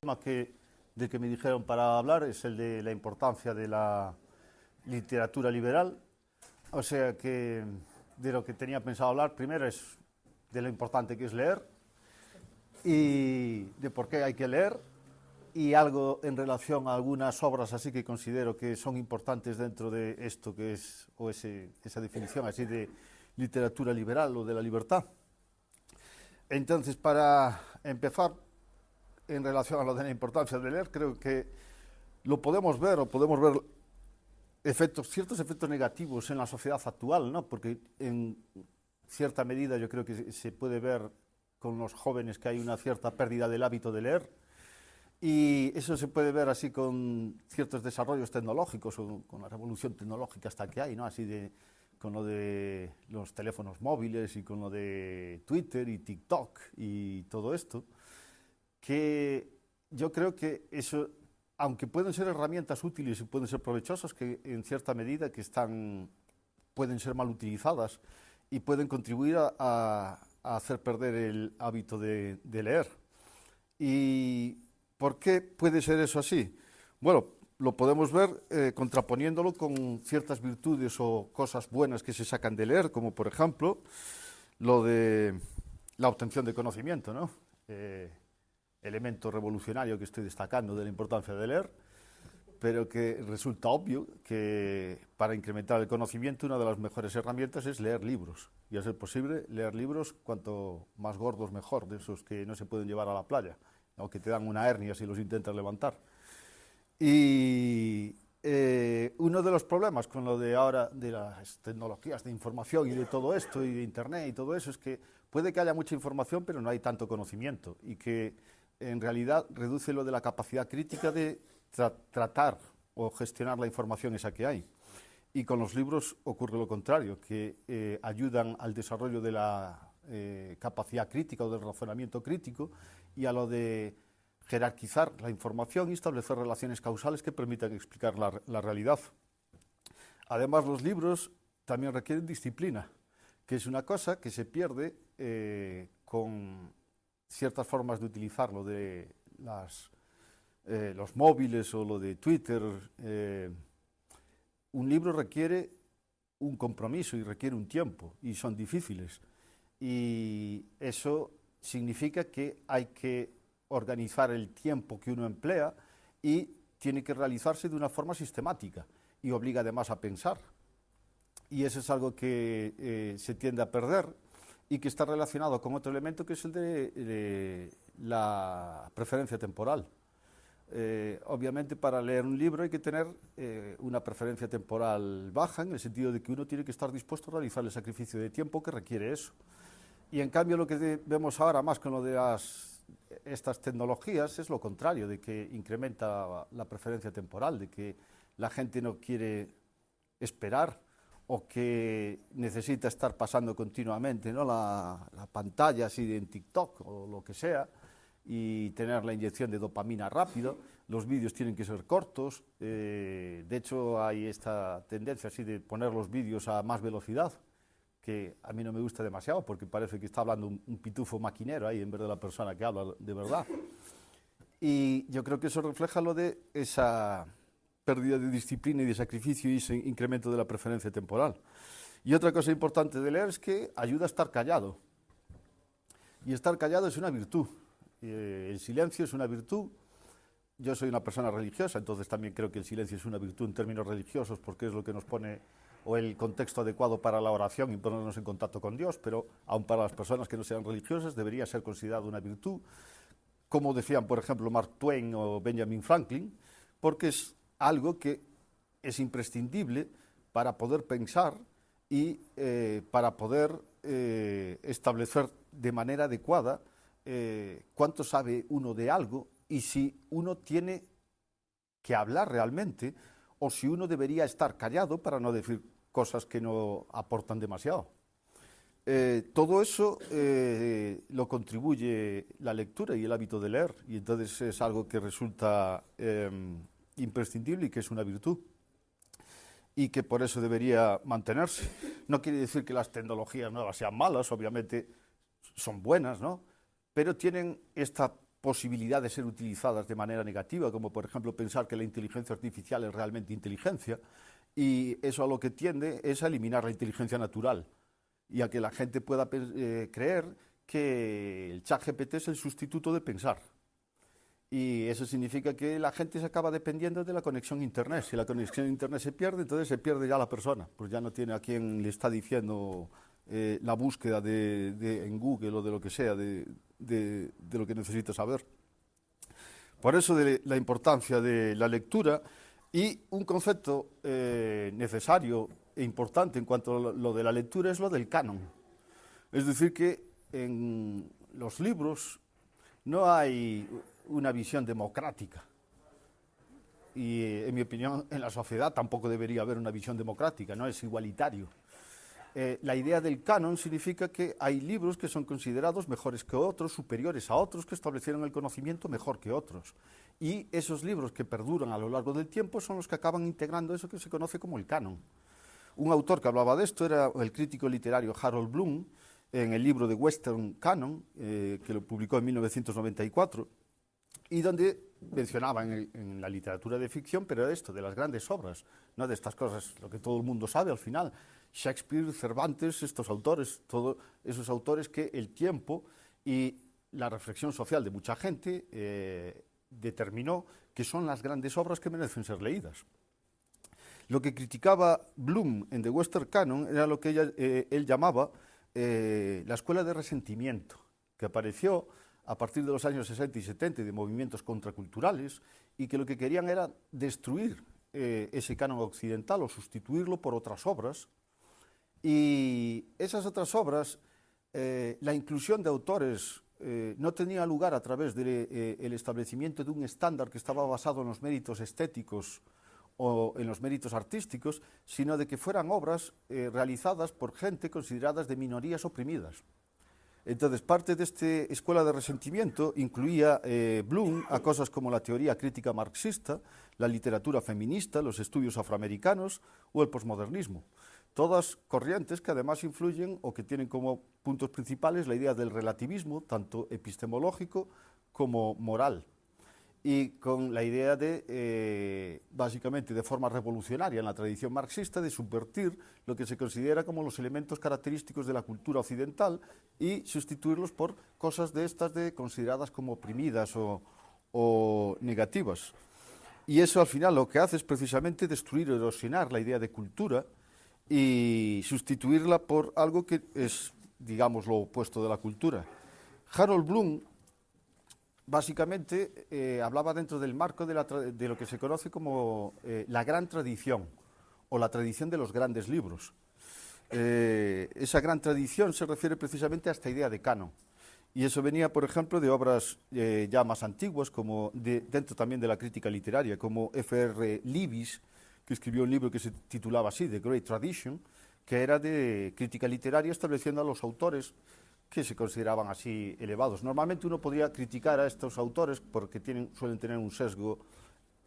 tema del que me dijeron para hablar es el de la importancia de la literatura liberal. O sea que de lo que tenía pensado hablar primero es de lo importante que es leer y de por qué hay que leer y algo en relación a algunas obras así que considero que son importantes dentro de esto que es, o esa definición así de literatura liberal o de la libertad. Entonces, para empezar, en relación a lo de la importancia de leer, creo que lo podemos ver o podemos ver ciertos efectos negativos en la sociedad actual, ¿no? Porque en cierta medida yo creo que se puede ver con los jóvenes que hay una cierta pérdida del hábito de leer y eso se puede ver así con ciertos desarrollos tecnológicos o con la revolución tecnológica hasta que hay, ¿no? Así con lo de los teléfonos móviles y con lo de Twitter y TikTok y todo esto, que yo creo que eso, aunque pueden ser herramientas útiles y pueden ser provechosas, que en cierta medida pueden ser mal utilizadas y pueden contribuir a hacer perder el hábito de leer. ¿Y por qué puede ser eso así? Bueno, lo podemos ver contraponiéndolo con ciertas virtudes o cosas buenas que se sacan de leer, como por ejemplo lo de la obtención de conocimiento, ¿no? Elemento revolucionario que estoy destacando de la importancia de leer, pero que resulta obvio que para incrementar el conocimiento una de las mejores herramientas es leer libros, y a ser posible leer libros cuanto más gordos mejor, de esos que no se pueden llevar a la playa, o que te dan una hernia si los intentas levantar. Y uno de los problemas con lo de ahora de las tecnologías de información y de todo esto y de internet y todo eso es que puede que haya mucha información pero no hay tanto conocimiento y que en realidad reduce lo de la capacidad crítica de tratar o gestionar la información esa que hay. Y con los libros ocurre lo contrario, que ayudan al desarrollo de la capacidad crítica o del razonamiento crítico y a lo de jerarquizar la información y establecer relaciones causales que permitan explicar la realidad. Además, los libros también requieren disciplina, que es una cosa que se pierde con ciertas formas de utilizarlo, de los móviles o lo de Twitter. Un libro requiere un compromiso y requiere un tiempo y son difíciles. Y eso significa que hay que organizar el tiempo que uno emplea y tiene que realizarse de una forma sistemática y obliga además a pensar. Y eso es algo que se tiende a perder y que está relacionado con otro elemento que es el de la preferencia temporal. Obviamente para leer un libro hay que tener una preferencia temporal baja, en el sentido de que uno tiene que estar dispuesto a realizar el sacrificio de tiempo que requiere eso. Y en cambio lo que vemos ahora más con lo de estas tecnologías es lo contrario, de que incrementa la preferencia temporal, de que la gente no quiere esperar o que necesita estar pasando continuamente, ¿no? la pantalla así en TikTok o lo que sea y tener la inyección de dopamina rápido. Los vídeos tienen que ser cortos, de hecho hay esta tendencia así de poner los vídeos a más velocidad, que a mí no me gusta demasiado porque parece que está hablando un pitufo maquinero ahí en vez de la persona que habla de verdad. Y yo creo que eso refleja lo de esa pérdida de disciplina y de sacrificio y ese incremento de la preferencia temporal. Y otra cosa importante de leer es que ayuda a estar callado. Y estar callado es una virtud. El silencio es una virtud. Yo soy una persona religiosa, entonces también creo que el silencio es una virtud en términos religiosos porque es lo que nos pone o el contexto adecuado para la oración y ponernos en contacto con Dios, pero aun para las personas que no sean religiosas debería ser considerado una virtud, como decían, por ejemplo, Mark Twain o Benjamin Franklin, porque es algo que es imprescindible para poder pensar y para poder establecer de manera adecuada cuánto sabe uno de algo y si uno tiene que hablar realmente o si uno debería estar callado para no decir cosas que no aportan demasiado. Todo eso lo contribuye la lectura y el hábito de leer, y entonces es algo que resulta imprescindible y que es una virtud y que por eso debería mantenerse. No quiere decir que las tecnologías nuevas sean malas, obviamente son buenas, ¿no? Pero tienen esta posibilidad de ser utilizadas de manera negativa, como por ejemplo pensar que la inteligencia artificial es realmente inteligencia, y eso a lo que tiende es a eliminar la inteligencia natural y a que la gente pueda creer que el ChatGPT es el sustituto de pensar. Y eso significa que la gente se acaba dependiendo de la conexión a Internet. Si la conexión a Internet se pierde, entonces se pierde ya la persona, pues ya no tiene a quien le está diciendo la búsqueda en Google o de lo que sea, de lo que necesita saber. Por eso de la importancia de la lectura y un concepto necesario e importante en cuanto a lo de la lectura es lo del canon. Es decir, que en los libros no hay una visión democrática. Y, en mi opinión, en la sociedad tampoco debería haber una visión democrática, no es igualitario. La idea del canon significa que hay libros que son considerados mejores que otros, superiores a otros, que establecieron el conocimiento mejor que otros. Y esos libros que perduran a lo largo del tiempo son los que acaban integrando eso que se conoce como el canon. Un autor que hablaba de esto era el crítico literario Harold Bloom, en el libro de Western Canon, que lo publicó en 1994, y donde mencionaba en la literatura de ficción, pero esto, de las grandes obras, no de estas cosas, lo que todo el mundo sabe al final, Shakespeare, Cervantes, estos autores, todos esos autores que el tiempo y la reflexión social de mucha gente determinó que son las grandes obras que merecen ser leídas. Lo que criticaba Bloom en The Western Canon era lo que él llamaba la escuela de resentimiento, que apareció a partir de los años 60 y 70 de movimientos contraculturales y que lo que querían era destruir ese canon occidental o sustituirlo por otras obras. Y esas otras obras, la inclusión de autores no tenía lugar a través del establecimiento de un estándar que estaba basado en los méritos estéticos o en los méritos artísticos, sino de que fueran obras realizadas por gente consideradas de minorías oprimidas. Entonces, parte de esta escuela de resentimiento incluía Bloom a cosas como la teoría crítica marxista, la literatura feminista, los estudios afroamericanos o el posmodernismo. Todas corrientes que además influyen o que tienen como puntos principales la idea del relativismo, tanto epistemológico como moral, y con la idea de, básicamente de forma revolucionaria en la tradición marxista, de subvertir lo que se considera como los elementos característicos de la cultura occidental y sustituirlos por cosas de estas consideradas como oprimidas o negativas. Y eso al final lo que hace es precisamente destruir o erosionar la idea de cultura y sustituirla por algo que es, digamos, lo opuesto de la cultura. Harold Bloom básicamente hablaba dentro del marco de lo que se conoce como la gran tradición o la tradición de los grandes libros. Esa gran tradición se refiere precisamente a esta idea de canon. Y eso venía, por ejemplo, de obras ya más antiguas, como dentro también de la crítica literaria, como F.R. Lewis, que escribió un libro que se titulaba así, The Great Tradition, que era de crítica literaria estableciendo a los autores que se consideraban así elevados. Normalmente uno podría criticar a estos autores porque suelen tener un sesgo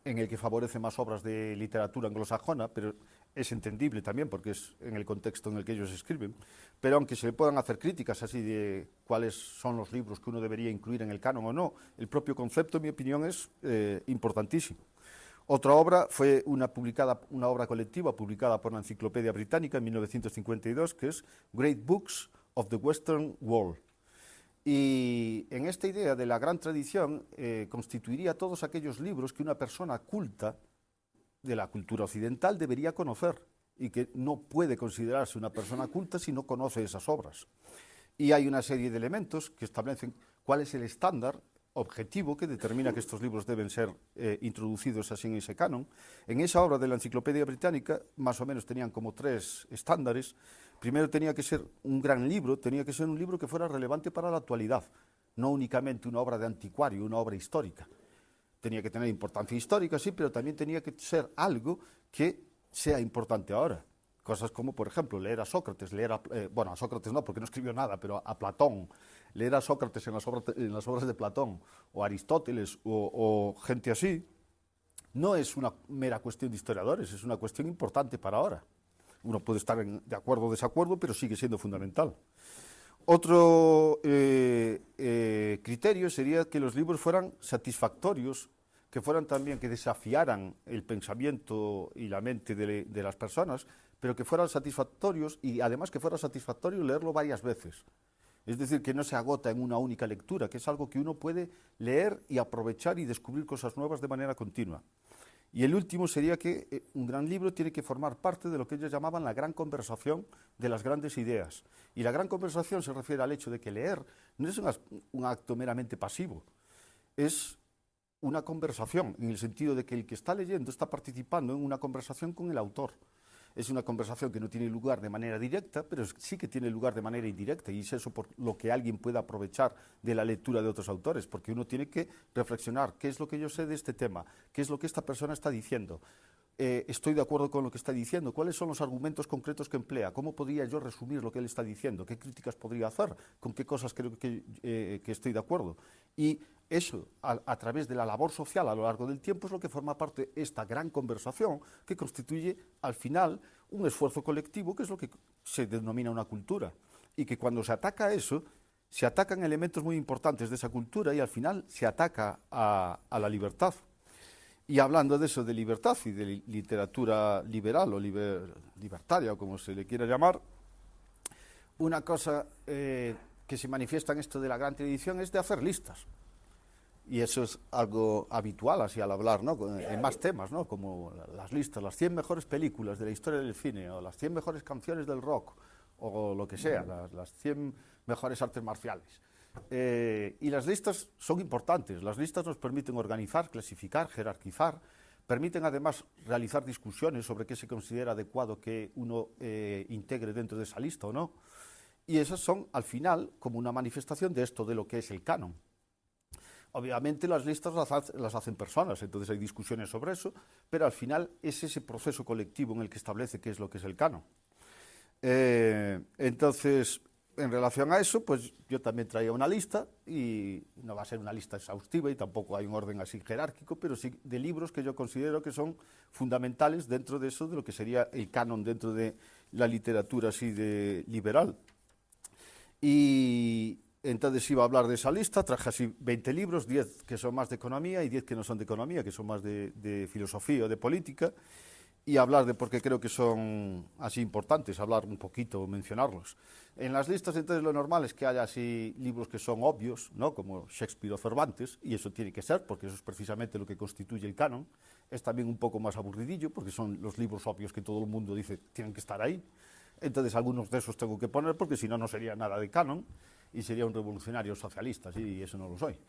en el que favorece más obras de literatura anglosajona, pero es entendible también porque es en el contexto en el que ellos escriben. Pero aunque se le puedan hacer críticas así de cuáles son los libros que uno debería incluir en el canon o no, el propio concepto, en mi opinión, es importantísimo. Otra obra fue una obra colectiva publicada por la Enciclopedia Británica en 1952, que es Great Books of the Western World. Y en esta idea de la gran tradición constituiría todos aquellos libros que una persona culta de la cultura occidental debería conocer y que no puede considerarse una persona culta si no conoce esas obras. Y hay una serie de elementos que establecen cuál es el estándar objetivo que determina que estos libros deben ser introducidos así en ese canon. En esa obra de la Enciclopedia Británica más o menos tenían como 3 estándares. Primero tenía que ser un gran libro, tenía que ser un libro que fuera relevante para la actualidad, no únicamente una obra de anticuario, una obra histórica. Tenía que tener importancia histórica, sí, pero también tenía que ser algo que sea importante ahora. Cosas como, por ejemplo, leer a Sócrates, a Sócrates no, porque no escribió nada, pero a Platón, leer a Sócrates en las obras de Platón, o Aristóteles, o gente así, no es una mera cuestión de historiadores, es una cuestión importante para ahora. Uno puede estar de acuerdo o desacuerdo, pero sigue siendo fundamental. Otro criterio sería que los libros fueran satisfactorios, que fueran también, que desafiaran el pensamiento y la mente de las personas, pero que fueran satisfactorios y además que fuera satisfactorio leerlo varias veces. Es decir, que no se agota en una única lectura, que es algo que uno puede leer y aprovechar y descubrir cosas nuevas de manera continua. Y el último sería que un gran libro tiene que formar parte de lo que ellos llamaban la gran conversación de las grandes ideas. Y la gran conversación se refiere al hecho de que leer no es un acto meramente pasivo, es una conversación, en el sentido de que el que está leyendo está participando en una conversación con el autor. Es una conversación que no tiene lugar de manera directa, pero sí que tiene lugar de manera indirecta, y es eso por lo que alguien puede aprovechar de la lectura de otros autores, porque uno tiene que reflexionar qué es lo que yo sé de este tema, qué es lo que esta persona está diciendo. Estoy de acuerdo con lo que está diciendo, cuáles son los argumentos concretos que emplea, cómo podría yo resumir lo que él está diciendo, qué críticas podría hacer, con qué cosas creo que estoy de acuerdo. Y eso, a través de la labor social a lo largo del tiempo, es lo que forma parte de esta gran conversación que constituye, al final, un esfuerzo colectivo, que es lo que se denomina una cultura. Y que cuando se ataca a eso, se atacan elementos muy importantes de esa cultura y al final se ataca a la libertad. Y hablando de eso, de libertad y de literatura liberal o libertaria, o como se le quiera llamar, una cosa que se manifiesta en esto de la gran tradición es de hacer listas. Y eso es algo habitual así al hablar, ¿no? En más temas, ¿no? Como las listas, las 100 mejores películas de la historia del cine, o las 100 mejores canciones del rock, o lo que sea, las 100 mejores artes marciales. Y las listas son importantes. Las listas nos permiten organizar, clasificar, jerarquizar, permiten además realizar discusiones sobre qué se considera adecuado que uno integre dentro de esa lista o no. Y esas son, al final, como una manifestación de esto, de lo que es el canon. Obviamente las listas las hacen personas, entonces hay discusiones sobre eso, pero al final es ese proceso colectivo en el que establece qué es lo que es el canon. Entonces, en relación a eso, pues yo también traía una lista, y no va a ser una lista exhaustiva y tampoco hay un orden así jerárquico, pero sí de libros que yo considero que son fundamentales dentro de eso, de lo que sería el canon dentro de la literatura así de liberal. Y entonces iba a hablar de esa lista, traje así 20 libros, 10 que son más de economía y 10 que no son de economía, que son más de filosofía o de política, y hablar de por qué creo que son así importantes, hablar un poquito, mencionarlos. En las listas entonces lo normal es que haya así libros que son obvios, ¿no? Como Shakespeare o Cervantes, y eso tiene que ser, porque eso es precisamente lo que constituye el canon. Es también un poco más aburridillo, porque son los libros obvios que todo el mundo dice tienen que estar ahí. Entonces algunos de esos tengo que poner, porque si no, no sería nada de canon, y sería un revolucionario socialista, y eso no lo soy.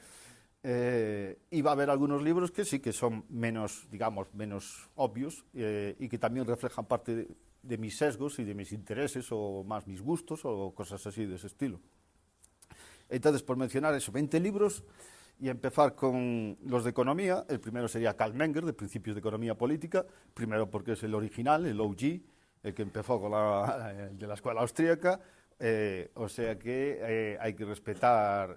Y va a haber algunos libros que sí que son menos, digamos, menos obvios, y que también reflejan parte de mis sesgos y de mis intereses, o más mis gustos, o cosas así de ese estilo. Entonces, por mencionar eso, 20 libros, y empezar con los de economía. El primero sería Carl Menger, de Principios de Economía Política, primero porque es el original, el OG, el que empezó con de la escuela austríaca. O sea que hay que respetar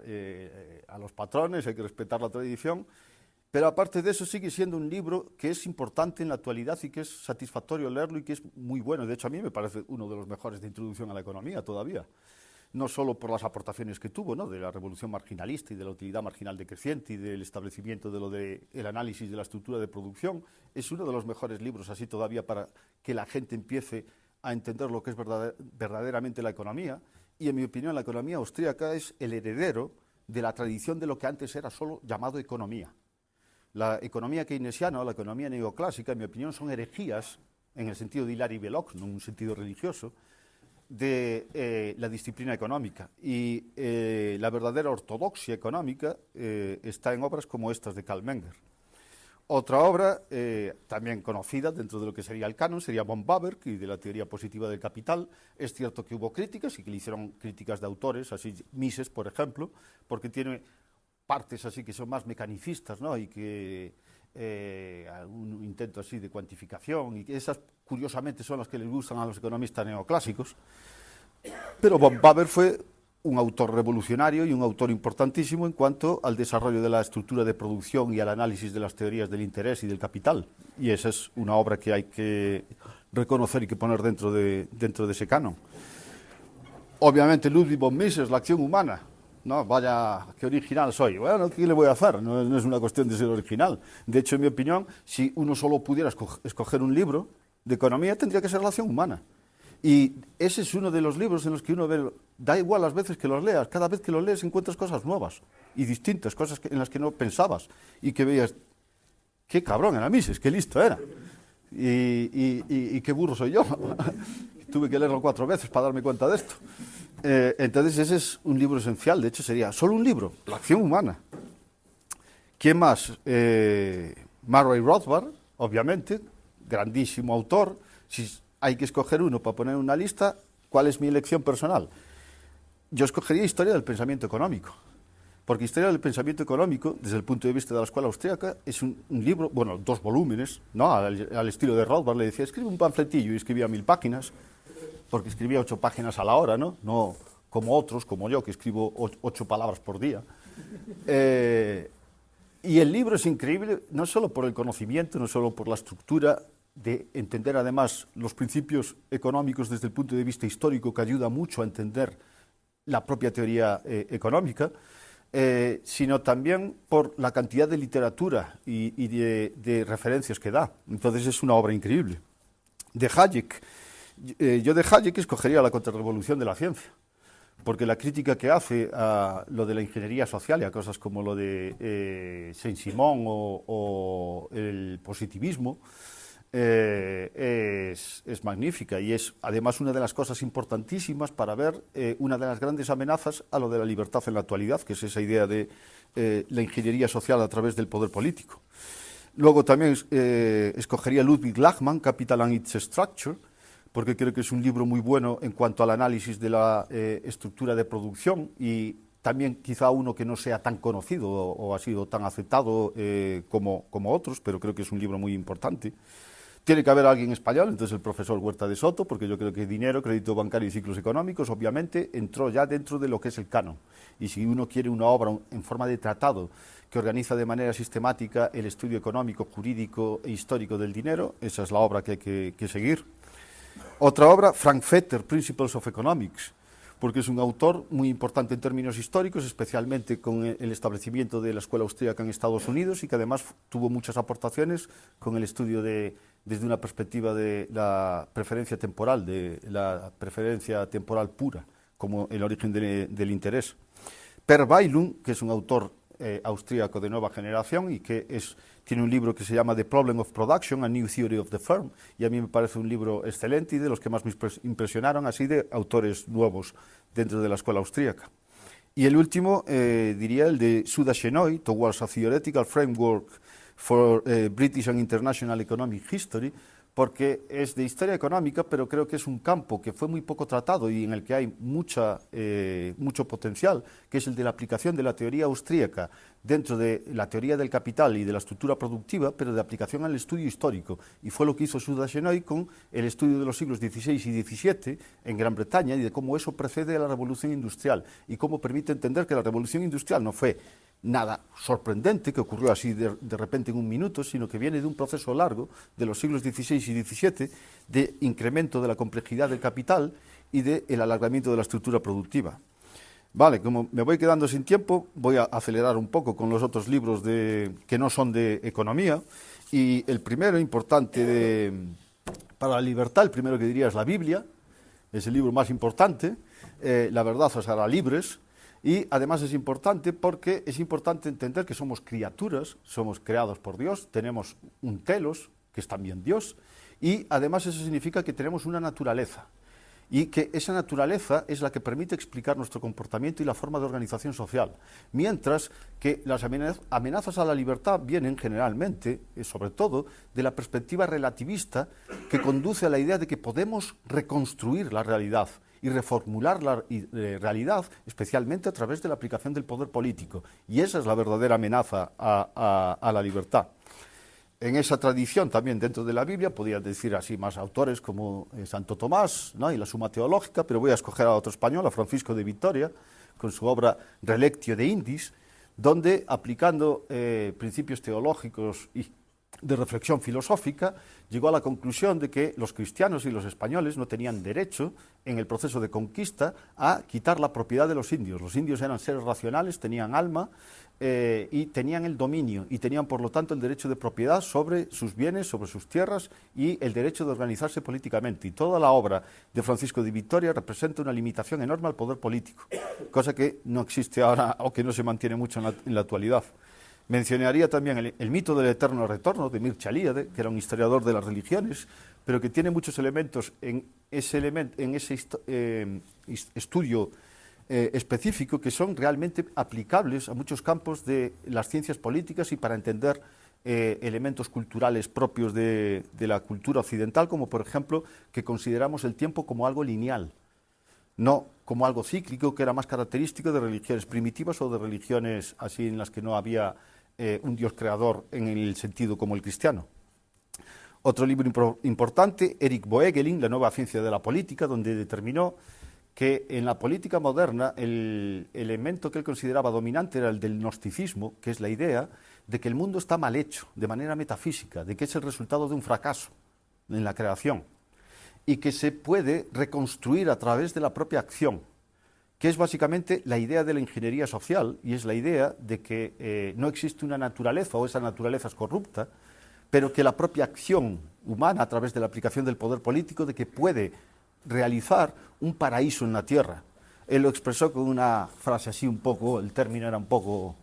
a los patrones, hay que respetar la tradición, pero aparte de eso sigue siendo un libro que es importante en la actualidad y que es satisfactorio leerlo y que es muy bueno. De hecho, a mí me parece uno de los mejores de introducción a la economía todavía, no solo por las aportaciones que tuvo, ¿no? De la revolución marginalista y de la utilidad marginal decreciente y del establecimiento de lo del análisis de la estructura de producción. Es uno de los mejores libros así todavía para que la gente empiece a entender lo que es verdaderamente la economía, y en mi opinión la economía austríaca es el heredero de la tradición de lo que antes era solo llamado economía. La economía keynesiana o la economía neoclásica, en mi opinión, son herejías, en el sentido de Hilaire Belloc, no en un sentido religioso, de la disciplina económica. Y la verdadera ortodoxia económica está en obras como estas de Carl Menger. Otra obra, también conocida dentro de lo que sería el canon, sería von Baber, y de la teoría positiva del capital. Es cierto que hubo críticas, y que le hicieron críticas de autores, así Mises, por ejemplo, porque tiene partes así que son más mecanicistas, ¿no? Y que un intento así de cuantificación, y que esas, curiosamente, son las que les gustan a los economistas neoclásicos. Pero von Baber fue un autor revolucionario y un autor importantísimo en cuanto al desarrollo de la estructura de producción y al análisis de las teorías del interés y del capital. Y esa es una obra que hay que reconocer y que poner dentro de ese canon. Obviamente Ludwig von Mises, La acción humana. no, vaya, qué original soy. Bueno, ¿qué le voy a hacer? No es una cuestión de ser original. De hecho, en mi opinión, si uno solo pudiera escoger un libro de economía, tendría que ser Relación Humana. Y ese es uno de los libros en los que uno ve, da igual las veces que los leas, cada vez que los lees encuentras cosas nuevas y distintas, cosas en las que no pensabas y que veías, qué cabrón era Mises, qué listo era. Y qué burro soy yo. Tuve que leerlo 4 veces para darme cuenta de esto. Entonces ese es un libro esencial, de hecho sería solo un libro, La acción humana. ¿Quién más? Murray Rothbard, obviamente, grandísimo autor. Si hay que escoger uno para poner una lista, ¿cuál es mi elección personal? Yo escogería Historia del pensamiento económico, porque Historia del pensamiento económico, desde el punto de vista de la escuela austríaca, es un libro, bueno, 2 volúmenes, ¿no? Al estilo de Rothbard, le decía, escribe un panfletillo, y escribía 1000 páginas, porque escribía 8 páginas a la hora, ¿no? No como otros, como yo, que escribo 8 palabras por día. Y el libro es increíble, no solo por el conocimiento, no solo por la estructura, de entender además los principios económicos desde el punto de vista histórico, que ayuda mucho a entender la propia teoría económica, sino también por la cantidad de literatura y de referencias que da. Entonces es una obra increíble. De Hayek, yo de Hayek escogería La contrarrevolución de la ciencia, porque la crítica que hace a lo de la ingeniería social y a cosas como lo de Saint-Simon o el positivismo es magnífica y es además una de las cosas importantísimas para ver una de las grandes amenazas a lo de la libertad en la actualidad, que es esa idea de la ingeniería social a través del poder político. Luego también escogería Ludwig Lachmann, Capital and its Structure, porque creo que es un libro muy bueno en cuanto al análisis de la estructura de producción y también quizá uno que no sea tan conocido o ha sido tan aceptado como otros, pero creo que es un libro muy importante. Tiene que haber alguien español, entonces el profesor Huerta de Soto, porque yo creo que dinero, crédito bancario y ciclos económicos, obviamente, entró ya dentro de lo que es el canon. Y si uno quiere una obra en forma de tratado que organiza de manera sistemática el estudio económico, jurídico e histórico del dinero, esa es la obra que hay que seguir. Otra obra, Frank Fetter, Principles of Economics, porque es un autor muy importante en términos históricos, especialmente con el establecimiento de la escuela austríaca en Estados Unidos y que además tuvo muchas aportaciones con el estudio desde una perspectiva de la preferencia temporal pura, como el origen del interés. Per Weilung, que es un autor austríaco de nueva generación y que tiene un libro que se llama The Problem of Production, A New Theory of the Firm, y a mí me parece un libro excelente y de los que más me impresionaron, así de autores nuevos dentro de la escuela austríaca. Y el último, diría el de Suda Shenoy, Towards a Theoretical Framework for British and International Economic History, porque es de historia económica, pero creo que es un campo que fue muy poco tratado y en el que hay mucho potencial, que es el de la aplicación de la teoría austríaca dentro de la teoría del capital y de la estructura productiva, pero de aplicación al estudio histórico. Y fue lo que hizo Suda Shenoy con el estudio de los siglos XVI y XVII en Gran Bretaña y de cómo eso precede a la Revolución Industrial y cómo permite entender que la Revolución Industrial no fue nada sorprendente que ocurrió así de repente en un minuto, sino que viene de un proceso largo de los siglos XVI y XVII de incremento de la complejidad del capital y del alargamiento de la estructura productiva. Vale, como me voy quedando sin tiempo, voy a acelerar un poco con los otros libros que no son de economía. Y el primero importante para la libertad, el primero que diría es la Biblia, es el libro más importante, La verdad os hará libres. Y además es importante porque es importante entender que somos criaturas, somos creados por Dios, tenemos un telos, que es también Dios, y además eso significa que tenemos una naturaleza, y que esa naturaleza es la que permite explicar nuestro comportamiento y la forma de organización social, mientras que las amenazas a la libertad vienen generalmente, sobre todo, de la perspectiva relativista que conduce a la idea de que podemos reconstruir la realidad y reformular la realidad, especialmente a través de la aplicación del poder político. Y esa es la verdadera amenaza a la libertad. En esa tradición, también dentro de la Biblia, podría decir así más autores como Santo Tomás, ¿no? Y la Suma Teológica, pero voy a escoger a otro español, a Francisco de Vitoria, con su obra Relectio de Indis, donde aplicando principios teológicos y de reflexión filosófica, llegó a la conclusión de que los cristianos y los españoles no tenían derecho, en el proceso de conquista, a quitar la propiedad de los indios. Los indios eran seres racionales, tenían alma y tenían el dominio, y tenían, por lo tanto, el derecho de propiedad sobre sus bienes, sobre sus tierras, y el derecho de organizarse políticamente. Y toda la obra de Francisco de Vitoria representa una limitación enorme al poder político, cosa que no existe ahora o que no se mantiene mucho en la actualidad. Mencionaría también el mito del eterno retorno de Mircea Eliade, que era un historiador de las religiones, pero que tiene muchos elementos en ese estudio específico que son realmente aplicables a muchos campos de las ciencias políticas y para entender elementos culturales propios de la cultura occidental, como por ejemplo que consideramos el tiempo como algo lineal, no como algo cíclico, que era más característico de religiones primitivas o de religiones así en las que no había un Dios creador en el sentido como el cristiano. Otro libro importante, Erik Voegelin, La nueva ciencia de la política, donde determinó que en la política moderna el elemento que él consideraba dominante era el del gnosticismo, que es la idea de que el mundo está mal hecho, de manera metafísica, de que es el resultado de un fracaso en la creación, y que se puede reconstruir a través de la propia acción, que es básicamente la idea de la ingeniería social, y es la idea de que no existe una naturaleza, o esa naturaleza es corrupta, pero que la propia acción humana, a través de la aplicación del poder político, de que puede realizar un paraíso en la tierra. Él lo expresó con una frase así un poco, el término era un poco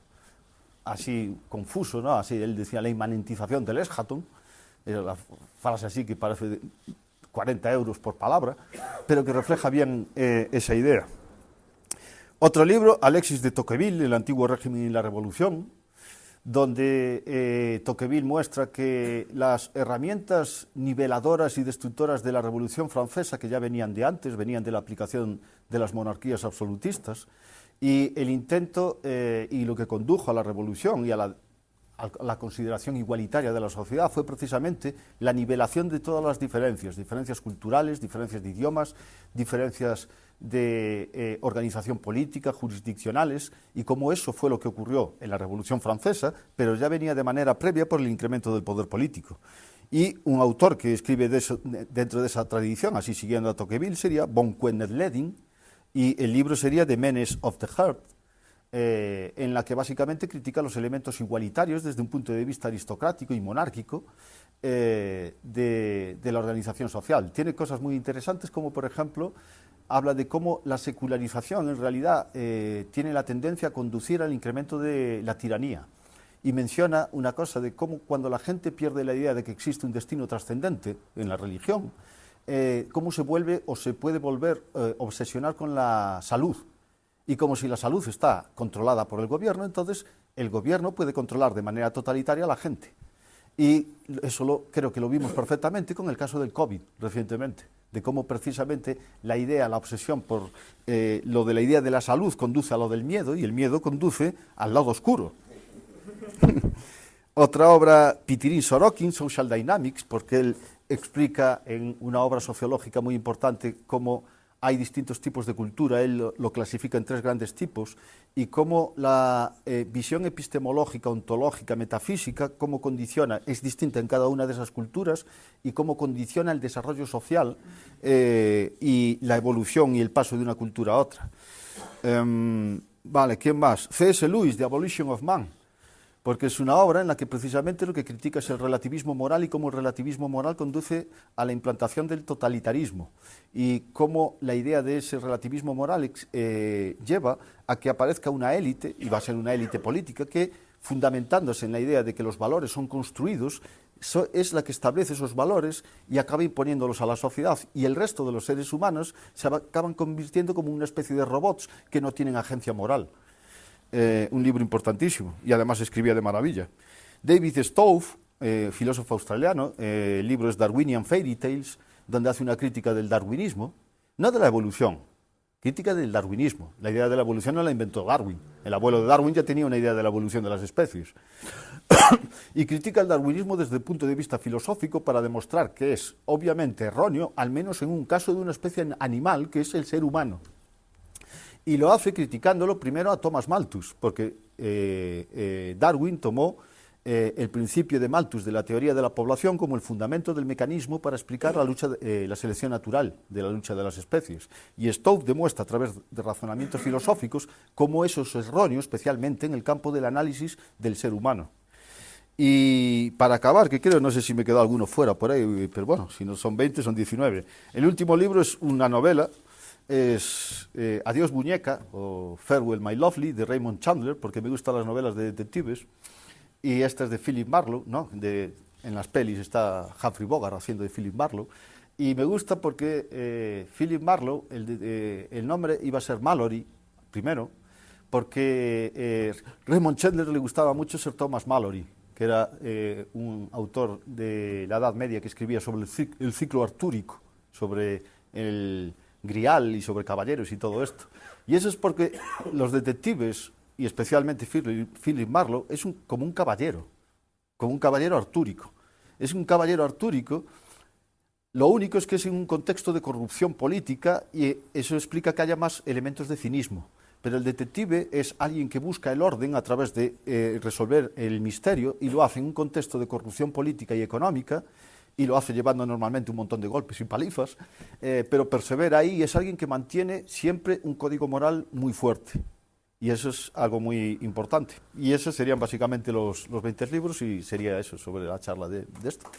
así confuso, ¿no? Así él decía la inmanentización del eschaton, era la frase así que parece 40 euros por palabra, pero que refleja bien esa idea. Otro libro, Alexis de Tocqueville, El antiguo régimen y la revolución, donde Tocqueville muestra que las herramientas niveladoras y destructoras de la Revolución Francesa, que ya venían de antes, venían de la aplicación de las monarquías absolutistas, y el intento y lo que condujo a la revolución y a la consideración igualitaria de la sociedad fue precisamente la nivelación de todas las diferencias culturales, diferencias de idiomas, diferencias de organización política, jurisdiccionales, y como eso fue lo que ocurrió en la Revolución Francesa, pero ya venía de manera previa por el incremento del poder político. Y un autor que escribe dentro de esa tradición, así siguiendo a Tocqueville, sería von Quennet-Ledin, y el libro sería The Menace of the Heart, en la que básicamente critica los elementos igualitarios desde un punto de vista aristocrático y monárquico de la organización social. Tiene cosas muy interesantes, como por ejemplo habla de cómo la secularización en realidad tiene la tendencia a conducir al incremento de la tiranía, y menciona una cosa de cómo cuando la gente pierde la idea de que existe un destino trascendente en la religión, cómo se vuelve o se puede volver obsesionar con la salud. Y como si la salud está controlada por el gobierno, entonces el gobierno puede controlar de manera totalitaria a la gente. Y eso creo que lo vimos perfectamente con el caso del COVID recientemente, de cómo precisamente la idea, la obsesión por lo de la idea de la salud conduce a lo del miedo, y el miedo conduce al lado oscuro. Otra obra, Pitirin Sorokin, Social Dynamics, porque él explica en una obra sociológica muy importante cómo hay distintos tipos de cultura, él lo clasifica en 3 grandes tipos, y cómo la visión epistemológica, ontológica, metafísica, cómo condiciona, es distinta en cada una de esas culturas, y cómo condiciona el desarrollo social y la evolución y el paso de una cultura a otra. Vale, ¿quién más? C.S. Lewis, The Abolition of Man, porque es una obra en la que precisamente lo que critica es el relativismo moral y cómo el relativismo moral conduce a la implantación del totalitarismo, y cómo la idea de ese relativismo moral lleva a que aparezca una élite, y va a ser una élite política, que, fundamentándose en la idea de que los valores son construidos, es la que establece esos valores y acaba imponiéndolos a la sociedad, y el resto de los seres humanos se acaban convirtiendo como una especie de robots que no tienen agencia moral. Un libro importantísimo, y además escribía de maravilla. David Stove, filósofo australiano, el libro es Darwinian Fairy Tales, donde hace una crítica del darwinismo, no de la evolución, crítica del darwinismo. La idea de la evolución no la inventó Darwin, el abuelo de Darwin ya tenía una idea de la evolución de las especies. Y critica el darwinismo desde el punto de vista filosófico para demostrar que es obviamente erróneo, al menos en un caso de una especie animal, que es el ser humano. Y lo hace criticándolo primero a Thomas Malthus, porque Darwin tomó el principio de Malthus de la teoría de la población como el fundamento del mecanismo para explicar la selección natural de la lucha de las especies. Y Stowe demuestra a través de razonamientos filosóficos cómo eso es erróneo, especialmente en el campo del análisis del ser humano. Y para acabar, que creo, no sé si me quedó alguno fuera por ahí, pero bueno, si no son 20, son 19. El último libro es una novela, es Adiós muñeca, o Farewell My Lovely, de Raymond Chandler, porque me gustan las novelas de detectives. Y esta es de Philip Marlowe, ¿no? En las pelis está Humphrey Bogart haciendo de Philip Marlowe. Y me gusta porque Philip Marlowe, el nombre iba a ser Mallory, primero, porque Raymond Chandler le gustaba mucho ser Thomas Mallory, que era un autor de la Edad Media que escribía sobre el ciclo artúrico, sobre el grial y sobre caballeros y todo esto. Y eso es porque los detectives, y especialmente Philip Marlowe, es como un caballero artúrico. Es un caballero artúrico, lo único es que es en un contexto de corrupción política y eso explica que haya más elementos de cinismo. Pero el detective es alguien que busca el orden a través de resolver el misterio y lo hace en un contexto de corrupción política y económica y lo hace llevando normalmente un montón de golpes y palizas, pero persevera ahí y es alguien que mantiene siempre un código moral muy fuerte. Y eso es algo muy importante. Y esos serían básicamente los 20 libros y sería eso sobre la charla de esto.